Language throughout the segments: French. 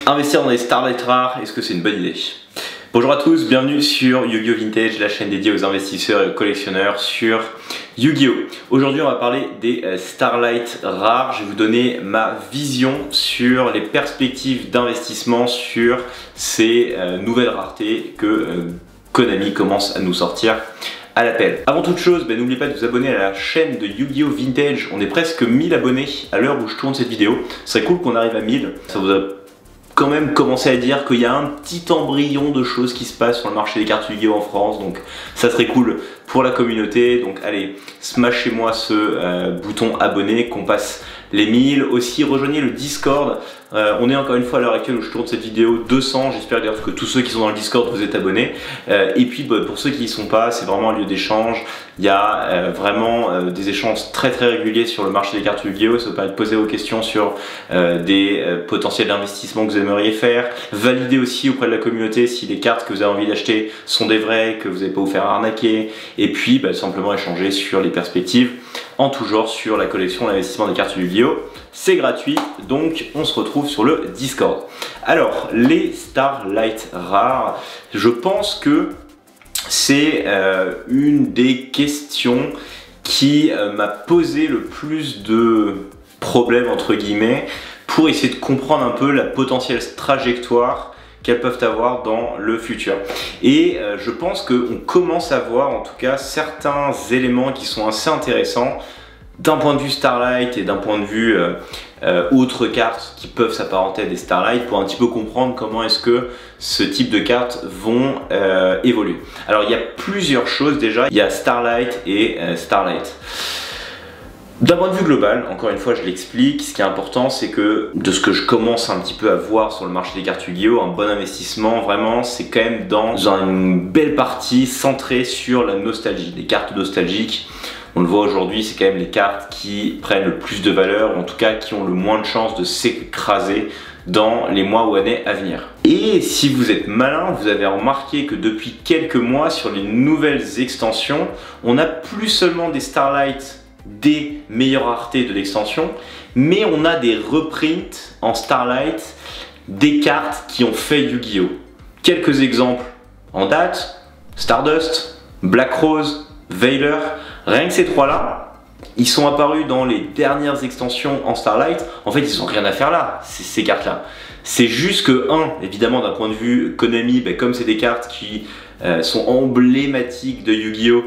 Investir dans les Starlight rares, est-ce que c'est une bonne idée? Bonjour à tous, bienvenue sur Yu-Gi-Oh! Vintage, la chaîne dédiée aux investisseurs et aux collectionneurs sur Yu-Gi-Oh! Aujourd'hui on va parler des Starlight rares. Je vais vous donner ma vision sur les perspectives d'investissement sur ces nouvelles raretés que Konami commence à nous sortir à l'appel. Avant toute chose, n'oubliez pas de vous abonner à la chaîne de Yu-Gi-Oh! Vintage. On est presque 1000 abonnés à l'heure où je tourne cette vidéo. Ce serait cool qu'on arrive à 1000. Ça vous a quand même commencé à dire qu'il y a un petit embryon de choses qui se passent sur le marché des cartes Yu-Gi-Oh! En France. Donc ça serait cool pour la communauté. Donc allez, smashez-moi ce bouton abonné, qu'on passe les 1000. Aussi, rejoignez le Discord. On est encore une fois à l'heure actuelle où je tourne cette vidéo 200. J'espère d'ailleurs que tous ceux qui sont dans le Discord vous êtes abonnés. Et puis pour ceux qui n'y sont pas, c'est vraiment un lieu d'échange. Il y a vraiment des échanges très réguliers sur le marché des cartes Yu-Gi-Oh! Ça vous permet de poser vos questions sur des potentiels d'investissement que vous aimeriez faire. Valider aussi auprès de la communauté si les cartes que vous avez envie d'acheter sont des vraies, que vous n'allez pas vous faire arnaquer. Et puis simplement échanger sur les perspectives en tout genre sur la collection, l'investissement des cartes Yu-Gi-Oh! C'est gratuit, donc on se retrouve sur le Discord. Alors, les Starlight rares, je pense que c'est une des questions qui m'a posé le plus de problèmes entre guillemets pour essayer de comprendre un peu la potentielle trajectoire qu'elles peuvent avoir dans le futur. Et je pense qu'on commence à voir en tout cas certains éléments qui sont assez intéressants d'un point de vue Starlight et d'un point de vue autres cartes qui peuvent s'apparenter à des Starlight pour un petit peu comprendre comment est-ce que ce type de cartes vont évoluer. Alors il y a plusieurs choses déjà, il y a Starlight et Starlight. D'un point de vue global, encore une fois je l'explique, ce qui est important c'est que de ce que je commence un petit peu à voir sur le marché des cartes Yu-Gi-Oh! Un bon investissement vraiment c'est quand même dans une belle partie centrée sur la nostalgie, des cartes nostalgiques. On le voit aujourd'hui, c'est quand même les cartes qui prennent le plus de valeur, ou en tout cas qui ont le moins de chances de s'écraser dans les mois ou années à venir. Et si vous êtes malin, vous avez remarqué que depuis quelques mois sur les nouvelles extensions, on a plus seulement des Starlight des meilleures raretés de l'extension, mais on a des reprints en Starlight des cartes qui ont fait Yu-Gi-Oh! Quelques exemples en date, Stardust, Black Rose, Veiler, rien que ces trois-là, ils sont apparus dans les dernières extensions en Starlight. En fait, ils n'ont rien à faire là, ces cartes-là. C'est juste que, évidemment, d'un point de vue Konami, comme c'est des cartes qui sont emblématiques de Yu-Gi-Oh!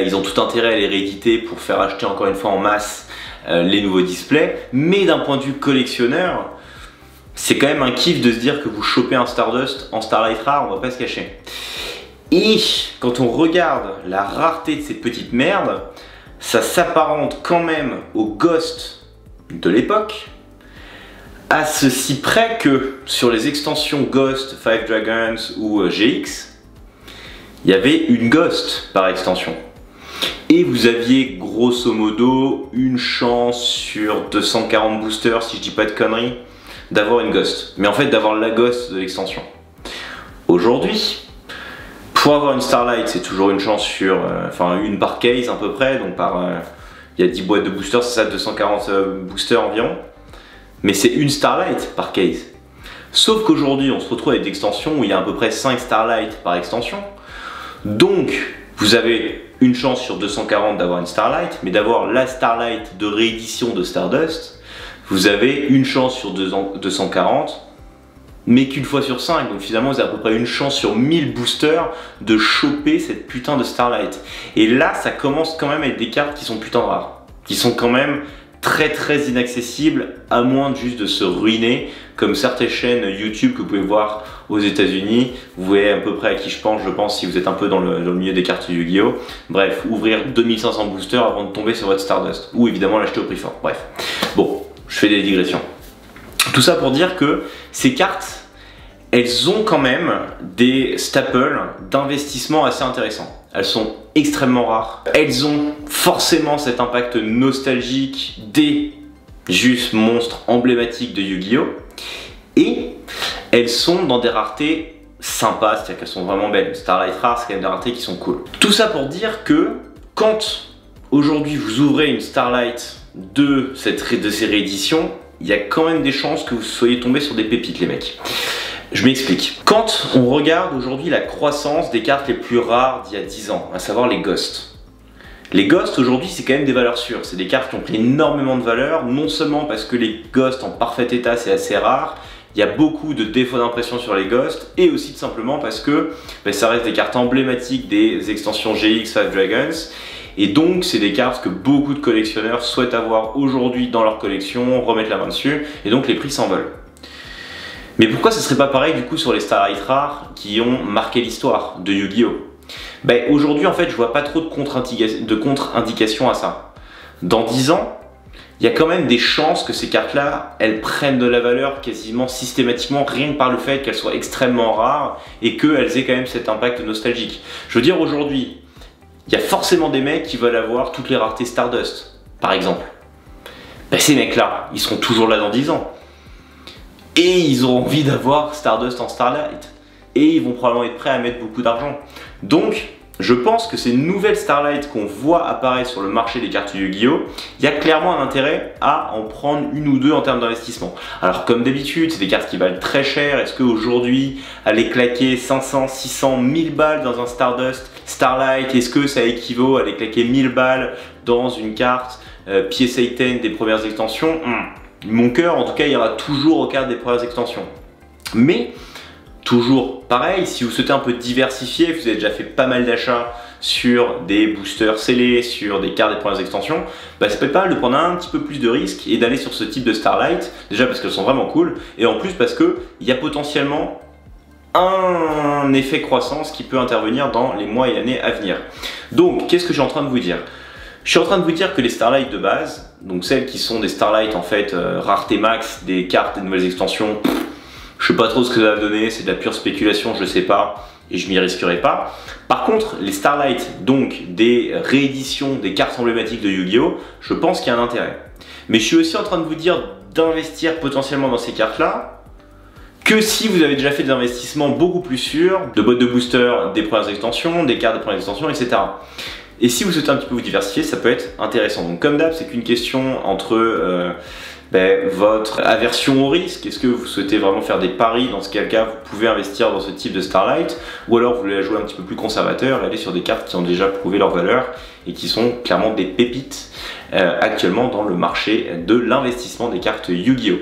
Ils ont tout intérêt à les rééditer pour faire acheter encore une fois en masse les nouveaux displays. Mais d'un point de vue collectionneur, c'est quand même un kiff de se dire que vous chopez un Stardust en Starlight rare, on va pas se cacher. Et quand on regarde la rareté de ces petites merdes, ça s'apparente quand même au Ghost de l'époque, à ceci près que sur les extensions Ghost, Five Dragons ou GX, il y avait une Ghost par extension. Et vous aviez grosso modo une chance sur 240 boosters, si je dis pas de conneries, d'avoir une Ghost. Mais en fait d'avoir la Ghost de l'extension. Aujourd'hui, pour avoir une Starlight, c'est toujours une chance sur, une par case à peu près, donc il y a 10 boîtes de boosters, c'est ça, 240 boosters environ. Mais c'est une Starlight par case. Sauf qu'aujourd'hui, on se retrouve avec des extensions où il y a à peu près 5 Starlight par extension. Donc, vous avez une chance sur 240 d'avoir une Starlight, mais d'avoir la Starlight de réédition de Stardust, vous avez une chance sur 240, mais qu'une fois sur 5, donc finalement vous avez à peu près une chance sur 1000 boosters de choper cette putain de Starlight. Et là, ça commence quand même avec des cartes qui sont putain rares, qui sont quand même très inaccessibles, à moins de juste de se ruiner, comme certaines chaînes YouTube que vous pouvez voir aux États-Unis. Vous voyez à peu près à qui je pense si vous êtes un peu dans le milieu des cartes Yu-Gi-Oh! Bref, ouvrir 2500 boosters avant de tomber sur votre Stardust, ou évidemment l'acheter au prix fort. Bref, bon, je fais des digressions. Tout ça pour dire que ces cartes, elles ont quand même des staples d'investissement assez intéressants. Elles sont extrêmement rares. Elles ont forcément cet impact nostalgique des juste monstres emblématiques de Yu-Gi-Oh! Et elles sont dans des raretés sympas, c'est-à-dire qu'elles sont vraiment belles. Starlight rare, c'est quand même des raretés qui sont cool. Tout ça pour dire que quand aujourd'hui vous ouvrez une Starlight de ces rééditions, il y a quand même des chances que vous soyez tombé sur des pépites les mecs. Je m'explique. Quand on regarde aujourd'hui la croissance des cartes les plus rares d'il y a 10 ans, à savoir les Ghosts. Les Ghosts aujourd'hui c'est quand même des valeurs sûres, c'est des cartes qui ont pris énormément de valeur, non seulement parce que les Ghosts en parfait état c'est assez rare, il y a beaucoup de défauts d'impression sur les Ghosts, et aussi tout simplement parce que ça reste des cartes emblématiques des extensions GX 5 Dragons, et donc c'est des cartes que beaucoup de collectionneurs souhaitent avoir aujourd'hui dans leur collection, remettre la main dessus, et donc les prix s'envolent. Mais pourquoi ce serait pas pareil du coup sur les Starlight rares qui ont marqué l'histoire de Yu-Gi-Oh? Aujourd'hui en fait je vois pas trop de contre-indications à ça. Dans 10 ans, il y a quand même des chances que ces cartes-là, elles prennent de la valeur quasiment systématiquement, rien que par le fait qu'elles soient extrêmement rares et qu'elles aient quand même cet impact nostalgique. Je veux dire aujourd'hui, il y a forcément des mecs qui veulent avoir toutes les raretés Stardust, par exemple. Ces mecs-là, ils seront toujours là dans 10 ans. Et ils ont envie d'avoir Stardust en Starlight. Et ils vont probablement être prêts à mettre beaucoup d'argent. Donc, je pense que ces nouvelles Starlight qu'on voit apparaître sur le marché des cartes Yu-Gi-Oh! Il y a clairement un intérêt à en prendre une ou deux en termes d'investissement. Alors comme d'habitude, c'est des cartes qui valent très cher. Est-ce qu'aujourd'hui, aller claquer 500, 600, 1000 balles dans un Stardust Starlight, est-ce que ça équivaut à aller claquer 1000 balles dans une carte P.S.A. 10 des premières extensions? Mon cœur, en tout cas, ira toujours aux cartes des premières extensions. Mais, toujours pareil, si vous souhaitez un peu diversifier, vous avez déjà fait pas mal d'achats sur des boosters scellés, sur des cartes des premières extensions, ça peut être pas mal de prendre un petit peu plus de risques et d'aller sur ce type de Starlight, déjà parce qu'elles sont vraiment cool, et en plus parce qu'il y a potentiellement un effet croissance qui peut intervenir dans les mois et années à venir. Donc, qu'est-ce que je suis en train de vous dire? Je suis en train de vous dire que les Starlight de base, donc celles qui sont des Starlight en fait rareté max, des cartes des nouvelles extensions, je sais pas trop ce que ça va donner, c'est de la pure spéculation, je sais pas, et je m'y risquerai pas. Par contre, les Starlight, donc des rééditions des cartes emblématiques de Yu-Gi-Oh, je pense qu'il y a un intérêt. Mais je suis aussi en train de vous dire d'investir potentiellement dans ces cartes-là, que si vous avez déjà fait des investissements beaucoup plus sûrs, de boîtes de booster des premières extensions, des cartes des premières extensions, etc. Et si vous souhaitez un petit peu vous diversifier, ça peut être intéressant. Donc comme d'hab, c'est qu'une question entre votre aversion au risque. Est-ce que vous souhaitez vraiment faire des paris? Dans ce cas, vous pouvez investir dans ce type de Starlight. Ou alors vous voulez la jouer un petit peu plus conservateur et aller sur des cartes qui ont déjà prouvé leur valeur et qui sont clairement des pépites actuellement dans le marché de l'investissement des cartes Yu-Gi-Oh!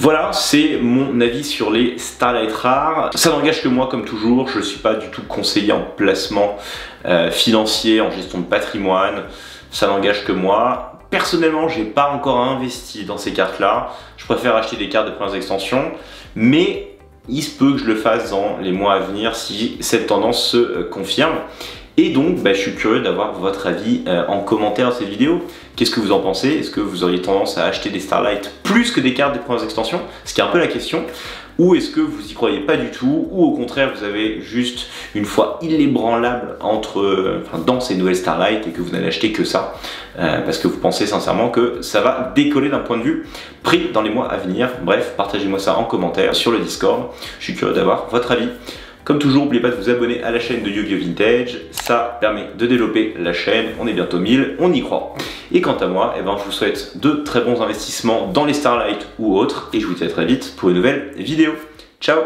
Voilà, c'est mon avis sur les Starlight rares. Ça n'engage que moi comme toujours, je ne suis pas du tout conseiller en placement financier, en gestion de patrimoine, ça n'engage que moi. Personnellement, j'ai pas encore investi dans ces cartes-là, je préfère acheter des cartes de premières extensions, mais il se peut que je le fasse dans les mois à venir si cette tendance se confirme. Et donc, je suis curieux d'avoir votre avis en commentaire de cette vidéo. Qu'est-ce que vous en pensez? Est-ce que vous auriez tendance à acheter des Starlight plus que des cartes des premières extensions? Ce qui est un peu la question. Ou est-ce que vous y croyez pas du tout? Ou au contraire, vous avez juste une foi inébranlable dans ces nouvelles Starlight et que vous n'allez acheter que ça parce que vous pensez sincèrement que ça va décoller d'un point de vue prix dans les mois à venir. Bref, partagez-moi ça en commentaire sur le Discord. Je suis curieux d'avoir votre avis. Comme toujours, n'oubliez pas de vous abonner à la chaîne de Yu-Gi-Oh! Vintage, ça permet de développer la chaîne, on est bientôt 1000, on y croit. Et quant à moi, je vous souhaite de très bons investissements dans les Starlight ou autres, et je vous dis à très vite pour une nouvelle vidéo. Ciao!